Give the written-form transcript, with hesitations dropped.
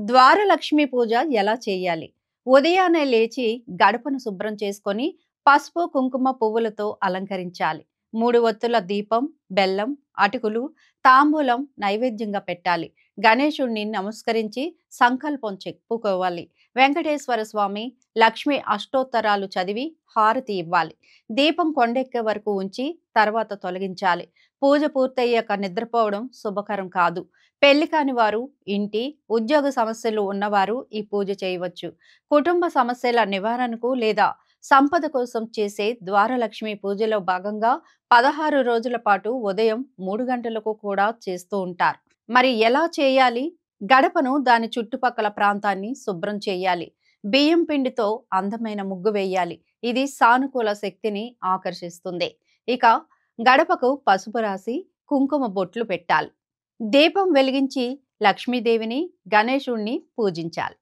ద్వారలక్ష్మి పూజ ఎలా చేయాలి? ఉదయాన్నే లేచి గడపను శుభ్రం చేసుకొని పసుపు, కుంకుమ పువ్వులతో అలంకరించాలి. 3 ఒత్తుల దీపం, బెల్లం, అటుకులు, తాంబూలం నైవేద్యంగా పెట్టాలి. గణేశుడిని నమస్కరించి సంకల్పం చెప్పుకోవాలి. వెంకటేశ్వర స్వామి, లక్ష్మి అష్టోత్తరాలు చదివి హారతి ఇవ్వాలి. దీపం కొండెక్కే వరకు ఉంచి తర్వాత తొలగించాలి. పూజ పూర్తయ్యాక నిద్రపోవడం శుభకరం కాదు. పెళ్లి కాని వారు, ఇంటి, ఉద్యోగ సమస్యలు ఉన్నవారు ఈ పూజ చేయవచ్చు. కుటుంబ సమస్యల నివారణకు లేదా సంపద కోసం చేసే ద్వారలక్ష్మి పూజలో భాగంగా 16 రోజుల పాటు ఉదయం 3 గంటలకు కూడా చేస్తూ ఉంటారు. మరి ఎలా చేయాలి? గడపను దాని చుట్టుపక్కల ప్రాంతాన్ని శుభ్రం చేయాలి. బియ్యం పిండితో అందమైన ముగ్గు వేయాలి. ఇది సానుకూల శక్తిని ఆకర్షిస్తుంది. ఇక గడపకు పసుపు రాసి కుంకుమ బొట్లు పెట్టాలి. దీపం వెలిగించి లక్ష్మీదేవిని, గణేశుణ్ణి పూజించాలి.